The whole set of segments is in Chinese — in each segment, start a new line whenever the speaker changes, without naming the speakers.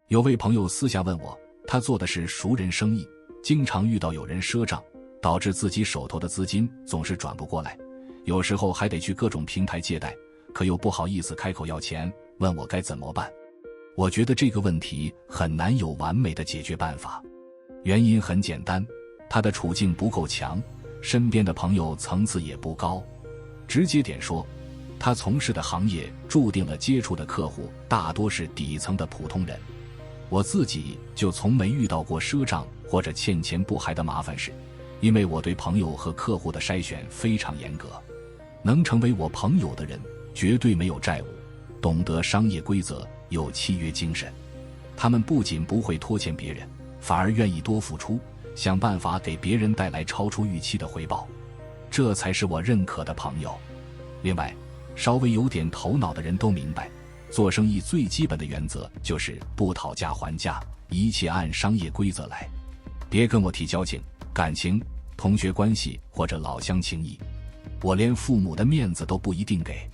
有位朋友私下问我，他做的是熟人生意，经常遇到有人赊账，导致自己手头的资金总是转不过来，有时候还得去各种平台借贷，可又不好意思开口要钱，问我该怎么办。我觉得这个问题很难有完美的解决办法。原因很简单，他的处境不够强，身边的朋友层次也不高。直接点说，他从事的行业注定了接触的客户大多是底层的普通人。我自己就从没遇到过赊账或者欠钱不还的麻烦事，因为我对朋友和客户的筛选非常严格。能成为我朋友的人绝对没有债务，懂得商业规则，有契约精神。他们不仅不会拖欠别人，反而愿意多付出，想办法给别人带来超出预期的回报，这才是我认可的朋友。另外，稍微有点头脑的人都明白，做生意最基本的原则就是不讨价还价，一切按商业规则来。别跟我提交情、感情、同学关系或者老乡情谊，我连父母的面子都不一定给。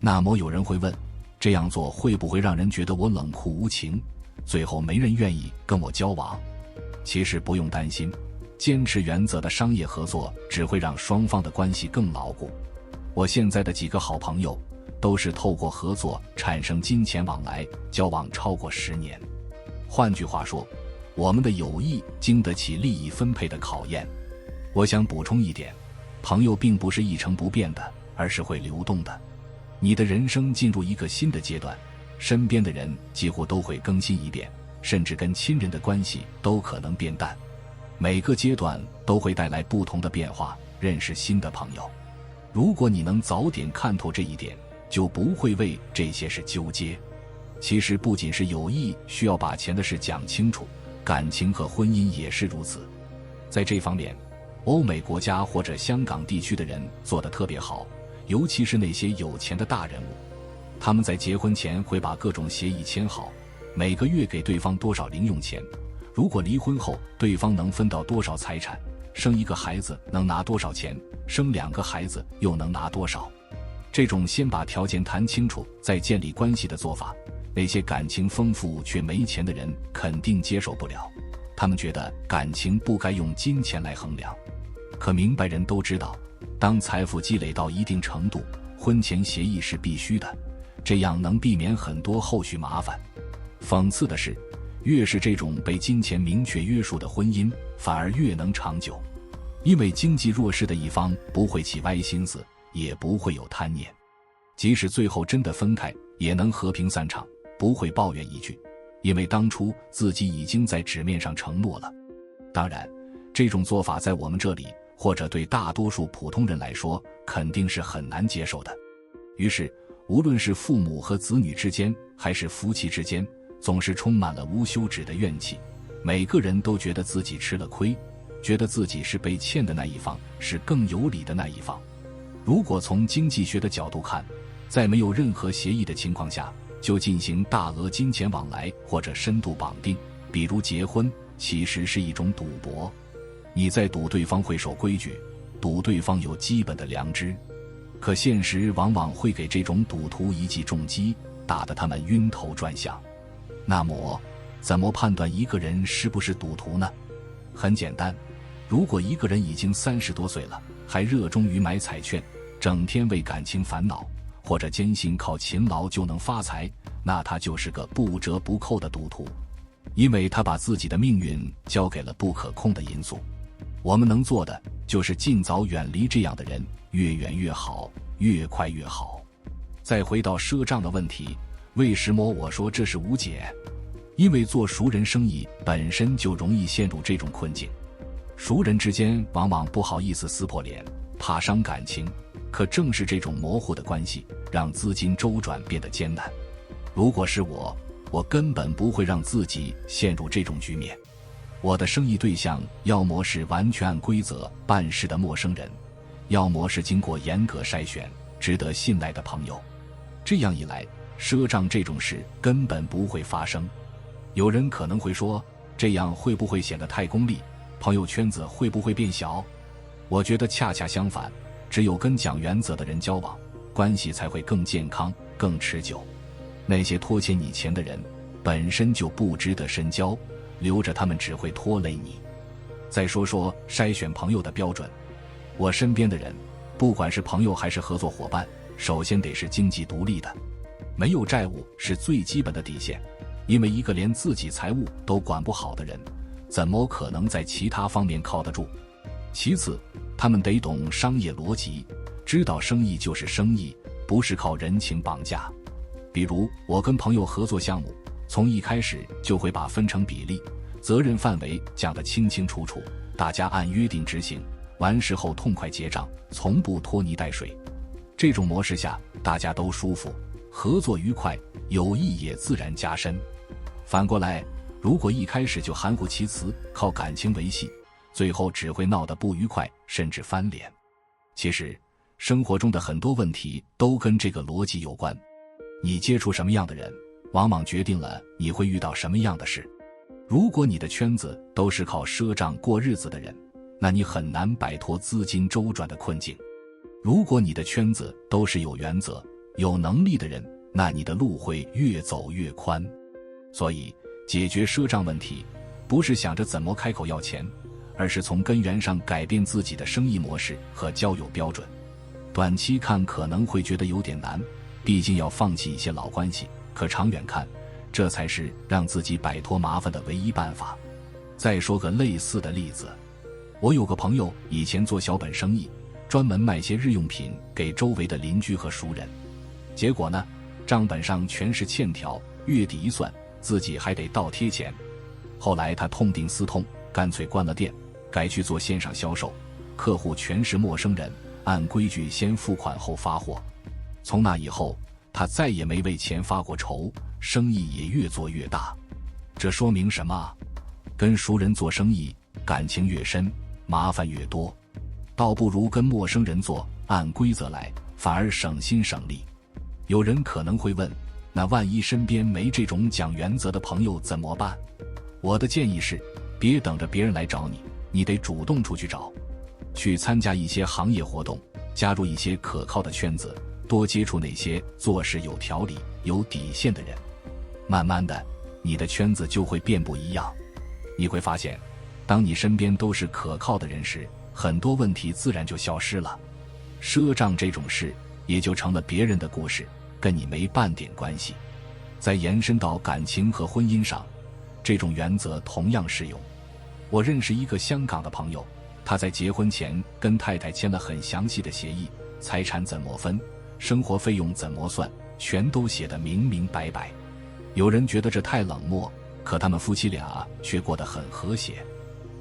那么有人会问，这样做会不会让人觉得我冷酷无情，最后没人愿意跟我交往？其实不用担心，坚持原则的商业合作只会让双方的关系更牢固。我现在的几个好朋友都是透过合作产生金钱往来，交往超过10年。换句话说，我们的友谊经得起利益分配的考验。我想补充一点，朋友并不是一成不变的，而是会流动的。你的人生进入一个新的阶段，身边的人几乎都会更新一遍，甚至跟亲人的关系都可能变淡。每个阶段都会带来不同的变化，认识新的朋友。如果你能早点看透这一点，就不会为这些事纠结。其实不仅是友谊需要把钱的事讲清楚，感情和婚姻也是如此。在这方面，欧美国家或者香港地区的人做得特别好，尤其是那些有钱的大人物。他们在结婚前会把各种协议签好，每个月给对方多少零用钱，如果离婚后对方能分到多少财产，生一个孩子能拿多少钱，生2个孩子又能拿多少。这种先把条件谈清楚再建立关系的做法，那些感情丰富却没钱的人肯定接受不了。他们觉得感情不该用金钱来衡量。可明白人都知道，当财富积累到一定程度，婚前协议是必须的，这样能避免很多后续麻烦。讽刺的是，越是这种被金钱明确约束的婚姻，反而越能长久。因为经济弱势的一方不会起歪心思，也不会有贪念，即使最后真的分开，也能和平散场，不会抱怨一句，因为当初自己已经在纸面上承诺了。当然，这种做法在我们这里，或者对大多数普通人来说，肯定是很难接受的。于是，无论是父母和子女之间，还是夫妻之间，总是充满了无休止的怨气。每个人都觉得自己吃了亏，觉得自己是被欠的那一方，是更有理的那一方。如果从经济学的角度看，在没有任何协议的情况下就进行大额金钱往来或者深度绑定，比如结婚，其实是一种赌博。你在赌对方会守规矩，赌对方有基本的良知。可现实往往会给这种赌徒一记重击，打得他们晕头转向。那么，怎么判断一个人是不是赌徒呢？很简单，如果一个人已经30多岁了，还热衷于买彩券，整天为感情烦恼，或者坚信靠勤劳就能发财，那他就是个不折不扣的赌徒，因为他把自己的命运交给了不可控的因素。我们能做的就是尽早远离这样的人，越远越好，越快越好。再回到赊账的问题，为什么我说这是无解？因为做熟人生意本身就容易陷入这种困境。熟人之间往往不好意思撕破脸，怕伤感情，可正是这种模糊的关系，让资金周转变得艰难。如果是我根本不会让自己陷入这种局面。我的生意对象要么是完全按规则办事的陌生人，要么是经过严格筛选、值得信赖的朋友。这样一来，赊账这种事根本不会发生。有人可能会说，这样会不会显得太功利？朋友圈子会不会变小？我觉得恰恰相反，只有跟讲原则的人交往，关系才会更健康、更持久。那些拖欠你钱的人，本身就不值得深交，留着他们只会拖累你。再说说筛选朋友的标准，我身边的人，不管是朋友还是合作伙伴，首先得是经济独立的，没有债务是最基本的底线，因为一个连自己财务都管不好的人，怎么可能在其他方面靠得住？其次，他们得懂商业逻辑，知道生意就是生意，不是靠人情绑架。比如我跟朋友合作项目，从一开始就会把分成比例、责任范围讲得清清楚楚，大家按约定执行，完事后痛快结账，从不拖泥带水。这种模式下，大家都舒服，合作愉快，友谊也自然加深。反过来，如果一开始就含糊其辞，靠感情维系，最后只会闹得不愉快，甚至翻脸。其实，生活中的很多问题都跟这个逻辑有关。你接触什么样的人，往往决定了你会遇到什么样的事。如果你的圈子都是靠赊账过日子的人，那你很难摆脱资金周转的困境。如果你的圈子都是有原则、有能力的人，那你的路会越走越宽。所以，解决赊账问题，不是想着怎么开口要钱，而是从根源上改变自己的生意模式和交友标准。短期看可能会觉得有点难，毕竟要放弃一些老关系，可长远看，这才是让自己摆脱麻烦的唯一办法。再说个类似的例子，我有个朋友以前做小本生意，专门卖些日用品给周围的邻居和熟人。结果呢，账本上全是欠条，月底一算，自己还得倒贴钱。后来他痛定思痛，干脆关了店，改去做线上销售，客户全是陌生人，按规矩先付款后发货。从那以后，他再也没为钱发过愁，生意也越做越大。这说明什么？跟熟人做生意，感情越深，麻烦越多，倒不如跟陌生人做，按规则来，反而省心省力。有人可能会问，那万一身边没这种讲原则的朋友怎么办？我的建议是，别等着别人来找你，你得主动出去找，去参加一些行业活动，加入一些可靠的圈子，多接触那些做事有条理、有底线的人。慢慢的，你的圈子就会变不一样。你会发现，当你身边都是可靠的人时，很多问题自然就消失了。赊账这种事也就成了别人的故事，跟你没半点关系。再延伸到感情和婚姻上，这种原则同样适用。我认识一个香港的朋友，他在结婚前跟太太签了很详细的协议，财产怎么分，生活费用怎么算，全都写得明明白白。有人觉得这太冷漠，可他们夫妻俩却过得很和谐。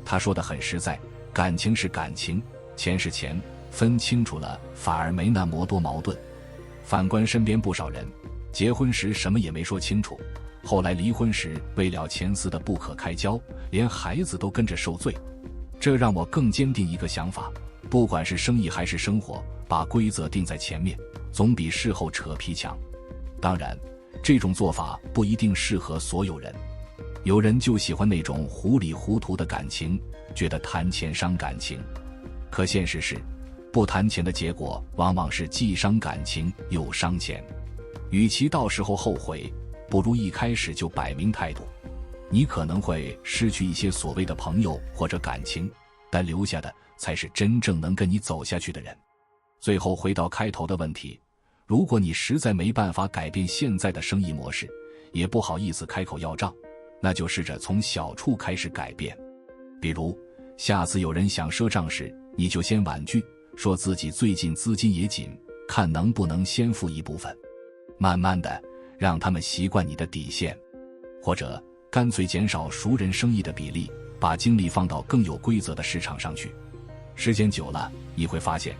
他说得很实在，感情是感情，钱是钱，分清楚了反而没那么多矛盾。反观身边不少人，结婚时什么也没说清楚，后来离婚时为了钱撕得不可开交，连孩子都跟着受罪。这让我更坚定一个想法，不管是生意还是生活，把规则定在前面，总比事后扯皮强。当然，这种做法不一定适合所有人，有人就喜欢那种糊里糊涂的感情，觉得谈钱伤感情。可现实是，不谈钱的结果往往是既伤感情又伤钱。与其到时候后悔，不如一开始就摆明态度。你可能会失去一些所谓的朋友或者感情，但留下的才是真正能跟你走下去的人。最后回到开头的问题，如果你实在没办法改变现在的生意模式，也不好意思开口要账，那就试着从小处开始改变。比如，下次有人想赊账时，你就先婉拒，说自己最近资金也紧，看能不能先付一部分。慢慢的，让他们习惯你的底线。或者，干脆减少熟人生意的比例，把精力放到更有规则的市场上去。时间久了，你会发现，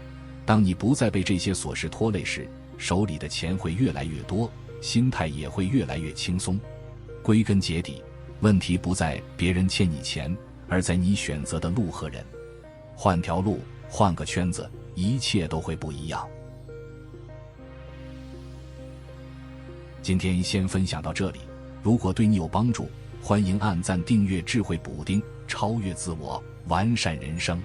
当你不再被这些琐事拖累时，手里的钱会越来越多，心态也会越来越轻松。归根结底，问题不在别人欠你钱，而在你选择的路和人。换条路，换个圈子，一切都会不一样。今天先分享到这里，如果对你有帮助，欢迎按赞订阅智慧补丁，超越自我，完善人生。